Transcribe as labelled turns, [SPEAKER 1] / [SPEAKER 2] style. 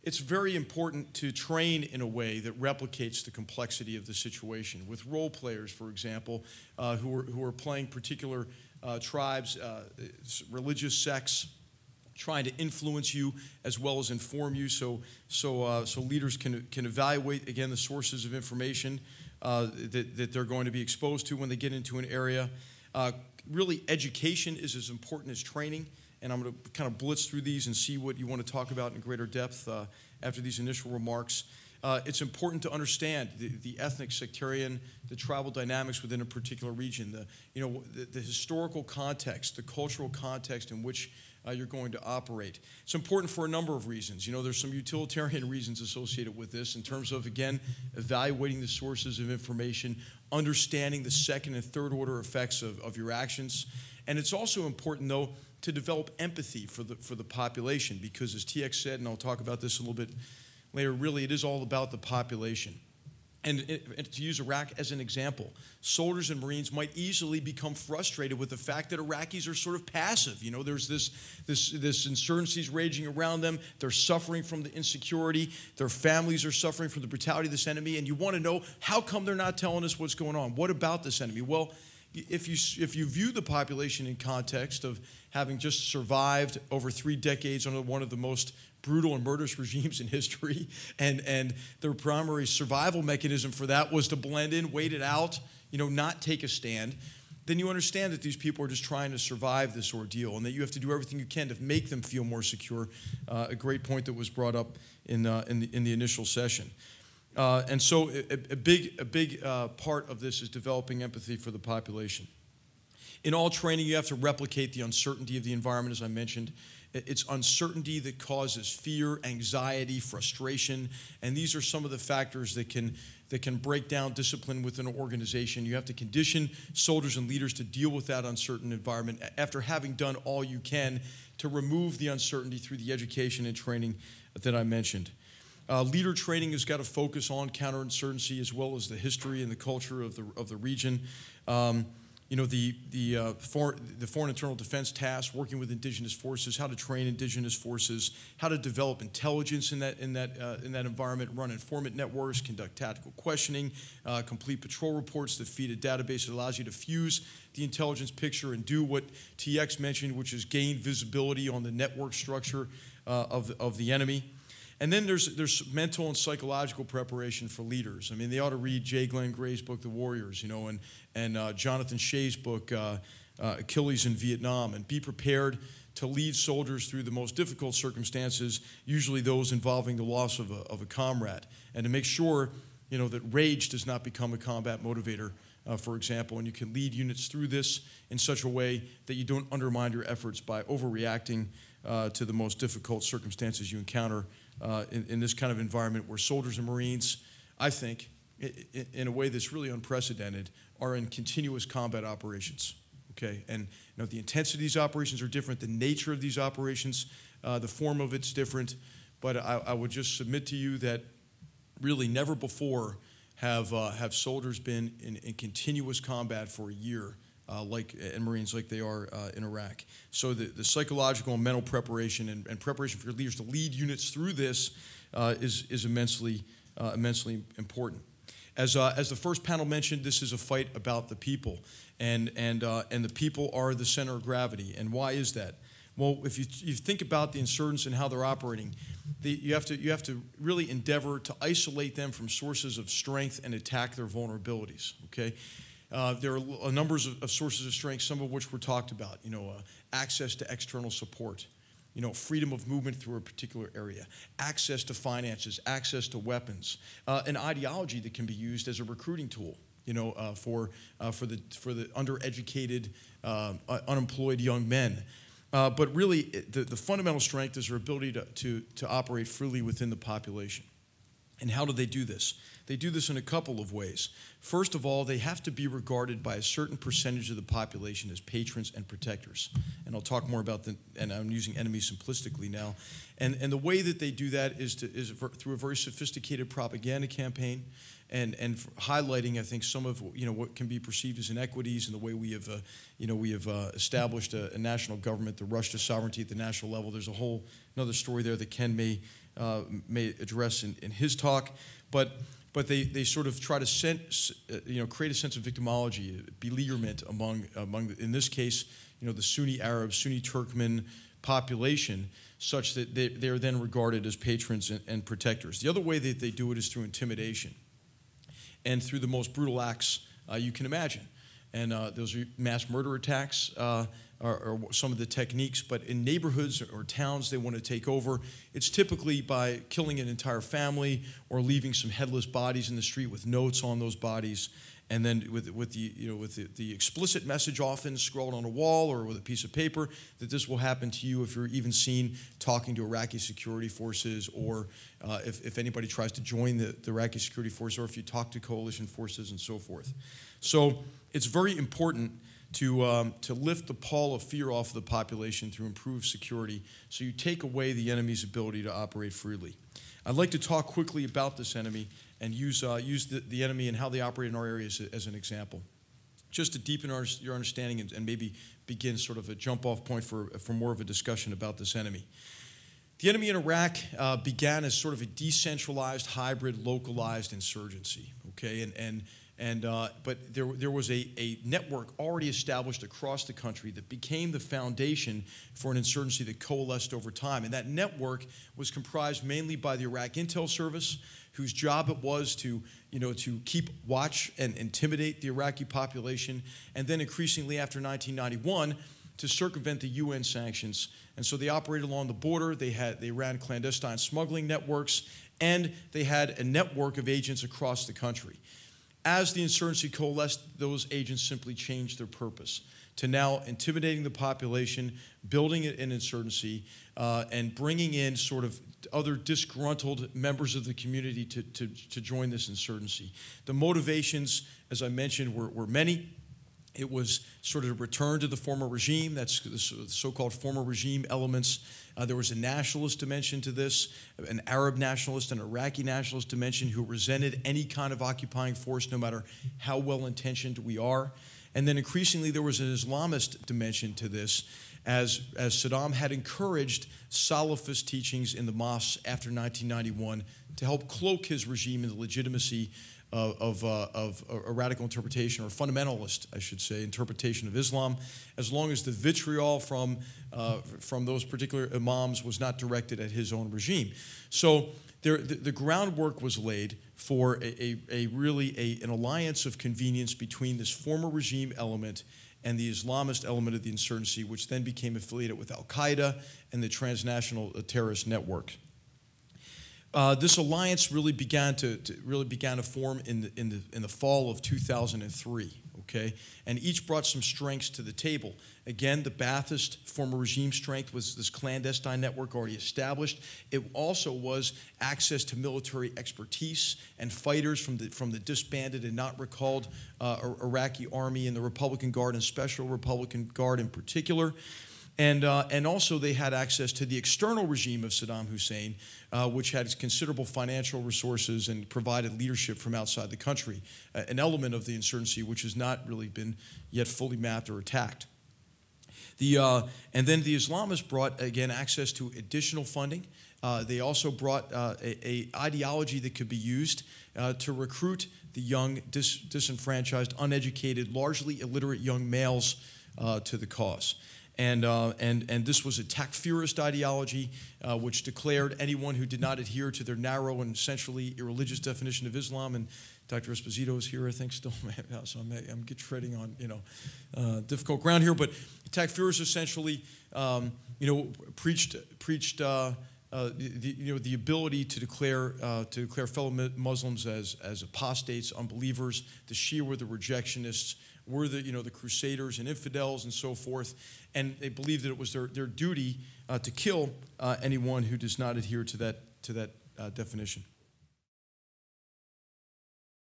[SPEAKER 1] it's very important to train in a way that replicates the complexity of the situation. With role players, for example, who are playing particular tribes, religious sects, trying to influence you as well as inform you, so leaders can evaluate, again, the sources of information that they're going to be exposed to when they get into an area. Really, education is as important as training, and I'm going to kind of blitz through these and see what you want to talk about in greater depth after these initial remarks. It's important to understand the ethnic, sectarian, the tribal dynamics within a particular region, the historical context, the cultural context in which you're going to operate. It's important for a number of reasons. There's some utilitarian reasons associated with this in terms of, again, evaluating the sources of information, understanding the second and third order effects of your actions. And it's also important, though, to develop empathy for the population, because as TX said, and I'll talk about this a little bit later, really it is all about the population. And to use Iraq as an example, soldiers and Marines might easily become frustrated with the fact that Iraqis are sort of passive. There's this insurgencies raging around them. They're suffering from the insecurity. Their families are suffering from the brutality of this enemy. And you want to know, how come they're not telling us what's going on? What about this enemy? Well, if you view the population in context of having just survived over 3 decades under one of the most brutal and murderous regimes in history, and their primary survival mechanism for that was to blend in, wait it out, not take a stand, then you understand that these people are just trying to survive this ordeal, and that you have to do everything you can to make them feel more secure. A great point that was brought up in the initial session. And so a big part of this is developing empathy for the population. In all training, you have to replicate the uncertainty of the environment, as I mentioned. It's uncertainty that causes fear, anxiety, frustration, and these are some of the factors that can break down discipline within an organization. You have to condition soldiers and leaders to deal with that uncertain environment after having done all you can to remove the uncertainty through the education and training that I mentioned. Leader training has got to focus on counterinsurgency as well as the history and the culture of the region. The Foreign Internal Defense Task, working with indigenous forces, how to train indigenous forces, how to develop intelligence in that environment, run informant networks, conduct tactical questioning, complete patrol reports that feed a database that allows you to fuse the intelligence picture and do what TX mentioned, which is gain visibility on the network structure of the enemy. And then there's mental and psychological preparation for leaders. I mean, they ought to read J. Glenn Gray's book, The Warriors, and Jonathan Shea's book, Achilles in Vietnam, and be prepared to lead soldiers through the most difficult circumstances, usually those involving the loss of a comrade, and to make sure, that rage does not become a combat motivator, for example, and you can lead units through this in such a way that you don't undermine your efforts by overreacting to the most difficult circumstances you encounter in this kind of environment where soldiers and Marines, I think, in a way that's really unprecedented, are in continuous combat operations, okay? And the intensity of these operations are different, the nature of these operations, the form of it's different, but I would just submit to you that really never before have soldiers been in continuous combat for a year, and Marines like they are in Iraq. So the psychological and mental preparation and preparation for your leaders to lead units through this is immensely important. As the first panel mentioned, this is a fight about the people, and the people are the center of gravity. And why is that? Well, if you think about the insurgents and how they're operating, you have to really endeavor to isolate them from sources of strength and attack their vulnerabilities. Okay. There are a number of sources of strength, some of which were talked about, access to external support, freedom of movement through a particular area, access to finances, access to weapons, an ideology that can be used as a recruiting tool, for the undereducated, unemployed young men. But really, the fundamental strength is their ability to operate freely within the population. And how do they do this? They do this in a couple of ways. First of all, they have to be regarded by a certain percentage of the population as patrons and protectors. And I'll talk more about and I'm using enemies simplistically now. And the way that they do that is through a very sophisticated propaganda campaign and highlighting, I think, some of what can be perceived as inequities in the way we have established a national government, the rush to sovereignty at the national level. There's another story there that Ken may address in his talk, but they sort of try to create a sense of victimology, beleaguerment among in this case, the Sunni Arab, Sunni Turkmen population, such that they are then regarded as patrons and protectors. The other way that they do it is through intimidation and through the most brutal acts you can imagine. And those are mass murder attacks are some of the techniques. But in neighborhoods or towns they want to take over, it's typically by killing an entire family or leaving some headless bodies in the street with notes on those bodies, and then with the explicit message often scrawled on a wall or with a piece of paper that this will happen to you if you're even seen talking to Iraqi security forces, or if anybody tries to join the Iraqi security force, or if you talk to coalition forces and so forth. So it's very important to lift the pall of fear off of the population through improved security, so you take away the enemy's ability to operate freely. I'd like to talk quickly about this enemy and use the enemy and how they operate in our areas as an example, just to deepen your understanding and maybe begin sort of a jump-off point for more of a discussion about this enemy. The enemy in Iraq began as sort of a decentralized, hybrid, localized insurgency, okay? But there was a network already established across the country that became the foundation for an insurgency that coalesced over time. And that network was comprised mainly by the Iraq Intel Service, whose job it was to keep watch and intimidate the Iraqi population, and then increasingly after 1991 to circumvent the UN sanctions. And so they operated along the border. They ran clandestine smuggling networks, and they had a network of agents across the country. As the insurgency coalesced, those agents simply changed their purpose to now intimidating the population, building an insurgency, and bringing in sort of other disgruntled members of the community to join this insurgency. The motivations, as I mentioned, were many. It was sort of a return to the former regime, that's the so-called former regime elements. There was a nationalist dimension to this, an Arab nationalist, an Iraqi nationalist dimension who resented any kind of occupying force, no matter how well-intentioned we are. And then increasingly there was an Islamist dimension to this, as Saddam had encouraged Salafist teachings in the mosques after 1991 to help cloak his regime in the legitimacy of a radical interpretation, or fundamentalist, I should say, interpretation of Islam, as long as the vitriol from those particular imams was not directed at his own regime. So the groundwork was laid for an alliance of convenience between this former regime element and the Islamist element of the insurgency, which then became affiliated with Al-Qaeda and the transnational terrorist network. This alliance really began to form in the fall of 2003. Okay, and each brought some strengths to the table. Again, the Ba'athist former regime strength was this clandestine network already established. It also was access to military expertise and fighters from the disbanded and not recalled Iraqi army and the Republican Guard and Special Republican Guard in particular. And also they had access to the external regime of Saddam Hussein, which had considerable financial resources and provided leadership from outside the country, an element of the insurgency which has not really been yet fully mapped or attacked. And then the Islamists brought, again, access to additional funding. They also brought an ideology that could be used to recruit the young, disenfranchised, uneducated, largely illiterate young males to the cause. And this was a takfirist ideology, which declared anyone who did not adhere to their narrow and essentially irreligious definition of Islam. And Dr. Esposito is here, I think, still, so I'm treading on difficult ground here. But takfirists essentially, preached the ability to declare fellow Muslims as apostates, unbelievers. The Shia were the rejectionists, were the crusaders and infidels and so forth, and they believed that it was their duty to kill anyone who does not adhere to that definition.